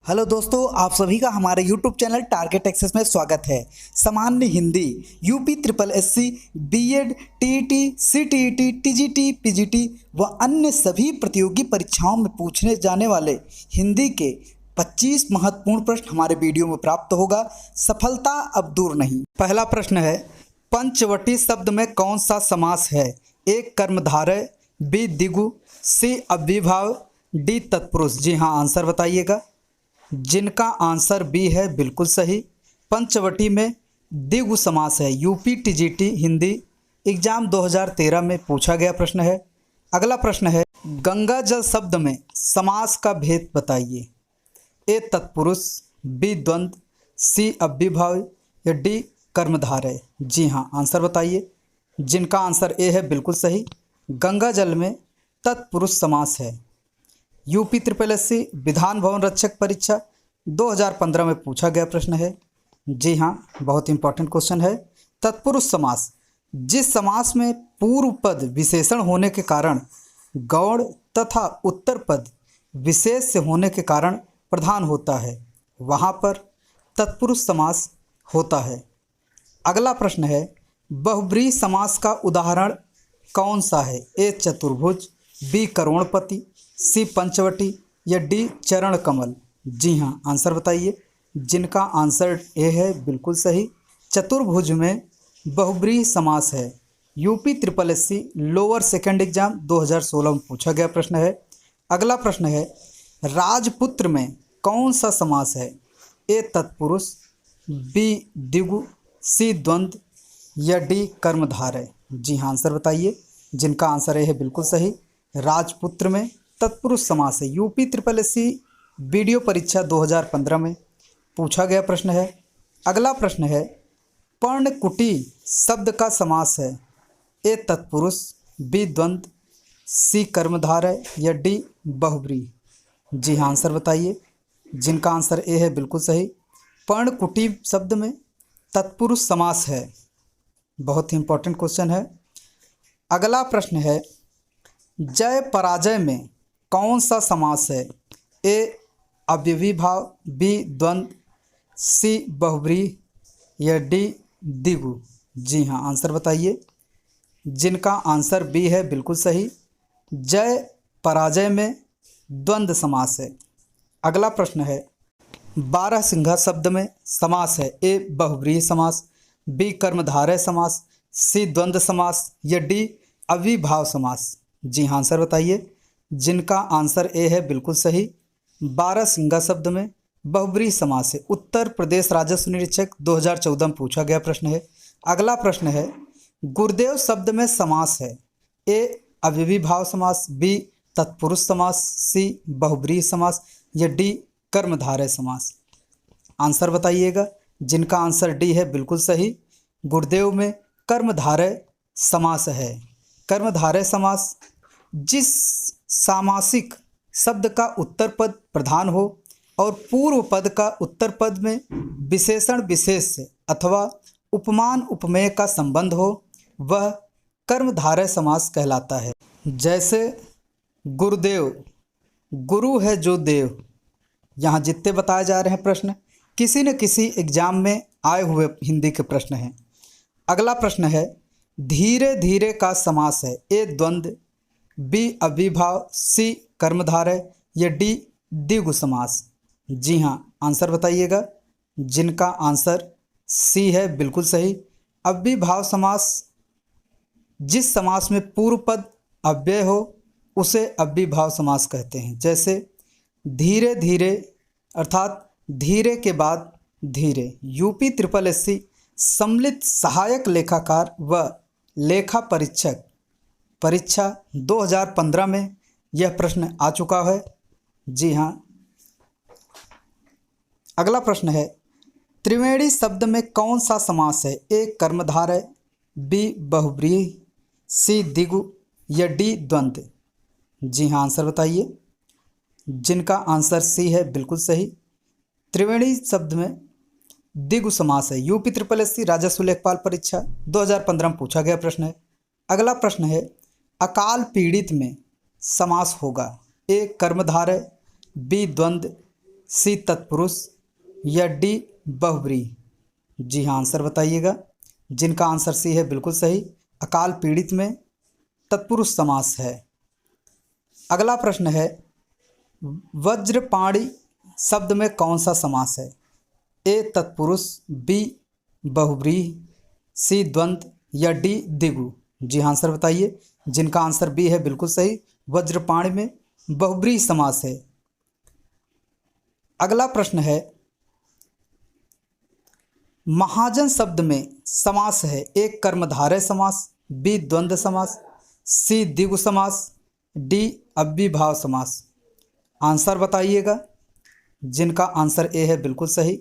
Hello दोस्तों, आप सभी का हमारे YouTube चैनल टारगेट एक्सेस में स्वागत है। सामान्य Hindi, UP triple SC, BEd, TET, CTET, TGT, PGT व अन्य सभी प्रतियोगी परीक्षाओं में पूछने जाने वाले हिंदी के 25 महत्वपूर्ण प्रश्न हमारे वीडियो में प्राप्त होगा। सफलता अब दूर नहीं। पहला प्रश्न है, पंचवटी शब्द में कौन सा समास है? ए कर्मधारय, बी द्विगु, सी अव्ययीभाव, डी तत्पुरुष। जी हाँ, आंसर बताइएगा। जिनका आंसर बी है बिल्कुल सही। पंचवटी में द्विगु समास है। यूपी टीजीटी हिंदी एग्जाम 2013 में पूछा गया प्रश्न है। अगला प्रश्न है, गंगा जल शब्द में समास का भेद बताइए। ए तत्पुरुष, बी द्वंद्व, सी अव्ययीभाव या डी कर्मधारय। जी हाँ, आंसर बताइए। जिनका आंसर ए है बिल्कुल सही। गंगा जल में तत्पुरुष समास है। UP triple SC Vidhan Bhavan रक्षक परीक्षा 2015 में पूछा गया प्रश्न है। जी हाँ, बहुत इंपॉर्टेंट क्वेश्चन है। तत्पुरुष समास, जिस समास में पूर्व पद विशेषण होने के कारण गौण तथा उत्तर पद विशेष से होने के कारण प्रधान होता है, वहाँ पर तत्पुरुष समास होता है। अगला प्रश्न है, बहुब्रीहि समास का उदाहरण कौन सा है? ए चतुर्भुज, बी करोड़पति, सी पंचवटी या डी चरण कमल। जी हाँ, आंसर बताइए। जिनका आंसर ए है बिल्कुल सही। चतुर्भुज में बहुब्रीहि समास है। UP triple SC lower second exam 2016 में पूछा गया प्रश्न है। अगला प्रश्न है, राजपुत्र में कौन सा समास है? ए तत्पुरुष, बी द्विगु, सी द्वंद्व या डी कर्मधारय। जी हाँ, आंसर बताइए। जिनका आंसर ए है बिल्कुल सही। राजपुत्र में तत्पुरुष समास है। यूपी ट्रिपल एससी वीडियो परीक्षा 2015 में पूछा गया प्रश्न है। अगला प्रश्न है, पर्णकुटी शब्द का समास है। ए तत्पुरुष, बी द्वंद्व, सी कर्मधारय या डी बहुब्रीहि। जी हाँ, आंसर बताइए। जिनका आंसर ए है बिल्कुल सही। पर्णकुटी शब्द में तत्पुरुष समास है। बहुत ही इंपॉर्टेंट क्वेश्चन है। अगला प्रश्न है, जय पराजय में कौन सा समास है? ए अव्ययीभाव, बी द्वंद्व, सी बहुब्रीहि या डी द्विगु। जी हाँ, आंसर बताइए। जिनका आंसर बी है बिल्कुल सही। जय पराजय में द्वंद्व समास है। अगला प्रश्न है, बारहसिंघा शब्द में समास है। ए बहुब्रीहि समास, बी कर्मधारय समास, सी द्वंद्व समास या डी अव्ययीभाव समास। जी हाँ, आंसर बताइए। जिनका आंसर ए है बिल्कुल सही। बारहसिंघा शब्द में बहुब्रीहि समास है। उत्तर प्रदेश राजस्व निरीक्षक 2014 में पूछा गया प्रश्न है। अगला प्रश्न है, गुरुदेव शब्द में समास है। ए अव्ययीभाव समास, बी तत्पुरुष समास, सी बहुब्रीहि समास या डी कर्मधारय समास। आंसर बताइएगा। जिनका आंसर डी है बिल्कुल सही। गुरुदेव में कर्मधारय समास है। कर्मधारय समास, जिस सामासिक शब्द का उत्तर पद प्रधान हो और पूर्व पद का उत्तर पद में विशेषण विशेष से अथवा उपमान उपमेय का संबंध हो, वह कर्मधारय समास कहलाता है। जैसे गुरुदेव, गुरु है जो देव। यहाँ जितने बताए जा रहे हैं प्रश्न किसी न किसी एग्जाम में आए हुए हिंदी के प्रश्न हैं। अगला प्रश्न है, धीरे धीरे का समास है। ए द्वंद्व, बी अव्ययीभाव, सी कर्मधारय या डी द्विगु समास। जी हाँ, आंसर बताइएगा। जिनका आंसर सी है बिल्कुल सही। अव्ययीभाव समास, जिस समास में पूर्व पद अव्यय हो उसे अव्ययीभाव समास कहते हैं। जैसे धीरे धीरे अर्थात धीरे के बाद धीरे। यूपी ट्रिपल एससी सम्मिलित सहायक लेखाकार व लेखा परीक्षक परीक्षा 2015 में यह प्रश्न आ चुका है। जी हाँ। अगला प्रश्न है, त्रिवेणी शब्द में कौन सा समास है? ए कर्मधारय, बी बहुब्रीहि, सी द्विगु या डी द्वंद्व। जी हाँ, आंसर बताइए। जिनका आंसर सी है बिल्कुल सही। त्रिवेणी शब्द में द्विगु समास है। यूपी ट्रिपल एससी राजस्व लेखपाल परीक्षा 2015 में पूछा गया प्रश्न है। अगला प्रश्न है, अकाल पीड़ित में समास होगा। ए कर्मधारय, बी द्वंद्व, सी तत्पुरुष या डी बहुब्रीहि? जी हाँ, आंसर बताइएगा। जिनका आंसर सी है बिल्कुल सही, अकाल पीड़ित में तत्पुरुष समास है। अगला प्रश्न है, वज्रपाणि शब्द में कौन सा समास है? ए तत्पुरुष, बी बहुब्रीहि, सी द्वंद्व या डी द्विगु? जी हाँ, आंसर बताइए। जिनका आंसर बी है बिल्कुल सही, वज्रपाणि में बहुब्रीहि समास है। अगला प्रश्न है, महाजन शब्द में समास है। ए कर्मधारय समास, बी द्वंद्व समास, सी द्विगु समास, डी अव्ययीभाव समास? आंसर बताइएगा। जिनका आंसर ए है बिल्कुल सही,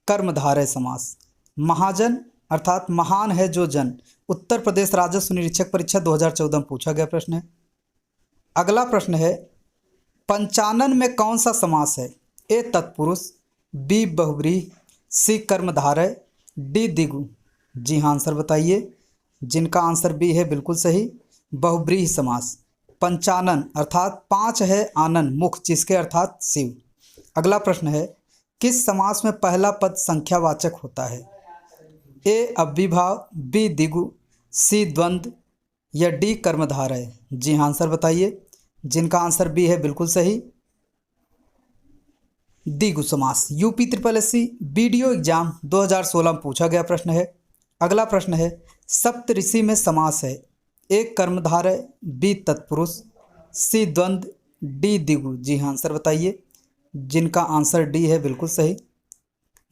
कर्मधारय समास। महाजन अर्थात महान है जो जन, उत्तर प्रदेश राजस्व निरीक्षक परीक्षा 2014 में पूछा गया प्रश्न है। अगला प्रश्न है, पंचानन में कौन सा समास है? ए तत्पुरुष, बी बहुब्रीहि, सी कर्मधारय, डी द्विगु? जी हाँ, आंसर बताइए। जिनका आंसर बी है बिल्कुल सही, बहुब्रीहि समास। पंचानन अर्थात पाँच है आनन मुख जिसके अर्थात शिव। अगला प्रश्न है, किस समास में पहला पद संख्यावाचक होता है? ए अव्ययीभाव, बी द्विगु, सी द्वंद्व या डी कर्मधारय? जी हाँ, आंसर बताइए। जिनका आंसर बी है बिल्कुल सही, द्विगु समास। UP triple SC video exam 2016 में पूछा गया प्रश्न है। अगला प्रश्न है, सप्तऋषि में समास है। ए कर्मधारय, बी तत्पुरुष, सी द्वंद्व, डी द्विगु? जी हाँ, आंसर बताइए। जिनका आंसर डी है बिल्कुल सही,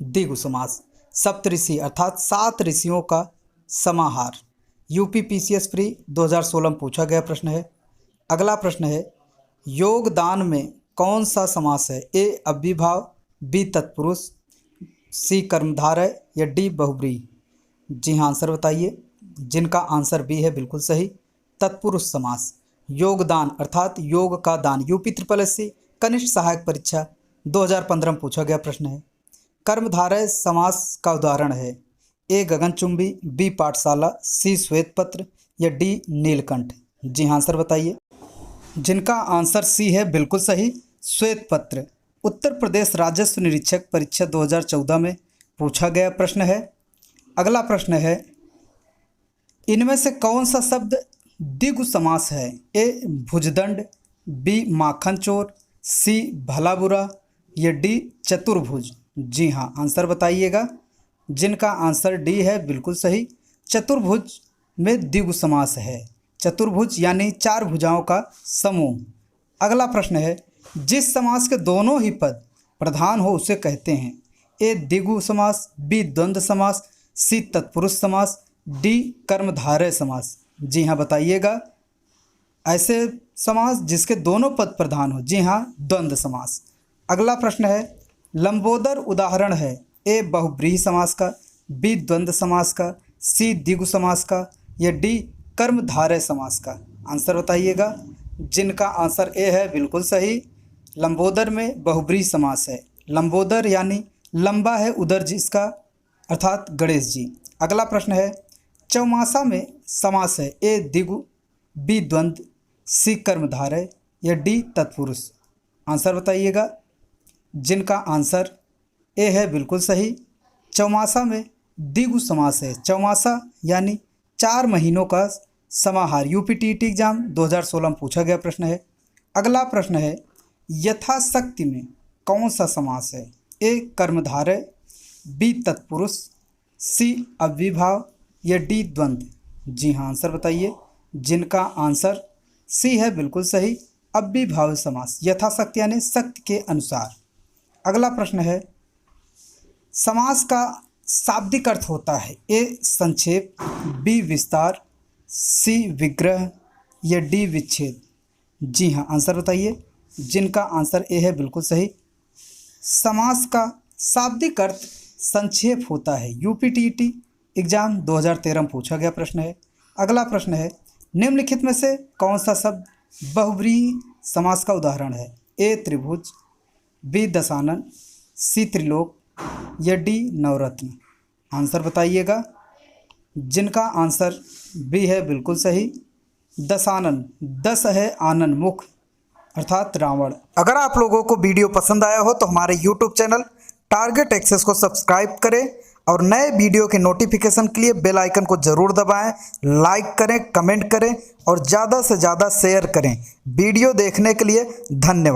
द्विगु समास। सप्तऋषि अर्थात 7 ऋषियों का समाहार। यूपी पीसीएस प्री 2016 में पूछा गया प्रश्न है। अगला प्रश्न है, योगदान में कौन सा समास है? ए अव्ययीभाव, बी तत्पुरुष, सी कर्मधारय या डी बहुब्रीहि? जी हाँ, आंसर बताइए। जिनका आंसर बी है बिल्कुल सही, तत्पुरुष समास। योगदान अर्थात योग का दान। यूपी ट्रिपल एससी कनिष्ठ सहायक परीक्षा 2015 में पूछा गया प्रश्न है। कर्मधारय समास का उदाहरण है। ए गगनचुंबी, बी पाठशाला, सी श्वेतपत्र या डी नीलकंठ? जी हाँ, आंसर बताइए। जिनका आंसर सी है बिल्कुल सही, श्वेतपत्र। उत्तर प्रदेश राजस्व निरीक्षक परीक्षा 2014 में पूछा गया प्रश्न है। अगला प्रश्न है, इनमें से कौन सा शब्द द्विगु समास है? ए भुजदंड, बी माखन चोर, सी भला बुरा या डी चतुर्भुज? जी हाँ, आंसर बताइएगा। जिनका आंसर डी है बिल्कुल सही, चतुर्भुज में द्विगु समास है। चतुर्भुज यानी 4 भुजाओं का समूह। अगला प्रश्न है, जिस समास के दोनों ही पद प्रधान हो उसे कहते हैं। ए द्विगु समास, बी द्वंद्व समास, सी तत्पुरुष समास, डी कर्मधारय समास? जी हाँ, बताइएगा। ऐसे समास जिसके दोनों पद प्रधान हो, जी हाँ, द्वंद्व समास। अगला प्रश्न है, लंबोदर उदाहरण है। ए बहुब्रीहि समास का, बी द्वंद्व समास का, सी द्विगु समास का या डी कर्मधारय समास का? आंसर बताइएगा। जिनका आंसर ए है बिल्कुल सही, लंबोदर में बहुब्रीहि समास है। लंबोदर यानी लंबा है उदर जिसका अर्थात गणेश जी। अगला प्रश्न है, चौमासा में समास है। ए द्विगु, बी द्वंद्व, सी कर्मधारय या डी तत्पुरुष? आंसर बताइएगा। जिनका आंसर ए है बिल्कुल सही, चौमासा में द्विगु समास है। चौमासा यानी 4 महीनों का समाहार। यूपी टीईटी एग्जाम 2016 में पूछा गया प्रश्न है। अगला प्रश्न है, यथाशक्ति में कौन सा समास है? ए कर्मधारय, बी तत्पुरुष, सी अव्ययीभाव या डी द्वंद्व? जी हाँ, आंसर बताइए। जिनका आंसर सी है बिल्कुल सही, अव्ययीभाव समास। यथाशक्ति यानी शक्ति के अनुसार। अगला प्रश्न है, समास का शाब्दिक अर्थ होता है। ए संक्षेप, बी विस्तार, सी विग्रह या डी विच्छेद? जी हाँ, आंसर बताइए। जिनका आंसर ए है बिल्कुल सही, समास का शाब्दिक अर्थ संक्षेप होता है। यूपी टीईटी एग्जाम 2013 में पूछा गया प्रश्न है। अगला प्रश्न है, निम्नलिखित में से कौन सा शब्द बहुब्रीहि समास का उदाहरण है? ए त्रिभुज, बी दशानन, सी त्रिलोक या डी नवरत्न? आंसर बताइएगा। जिनका आंसर बी है बिल्कुल सही, दशानन। 10 है आनन मुख अर्थात रावण। अगर आप लोगों को वीडियो पसंद आया हो तो हमारे YouTube चैनल टारगेट एक्सेस को सब्सक्राइब करें और नए वीडियो के नोटिफिकेशन के लिए बेल आइकन को जरूर दबाएं, लाइक करें, कमेंट करें और ज़्यादा से ज़्यादा शेयर करें। वीडियो देखने के लिए धन्यवाद।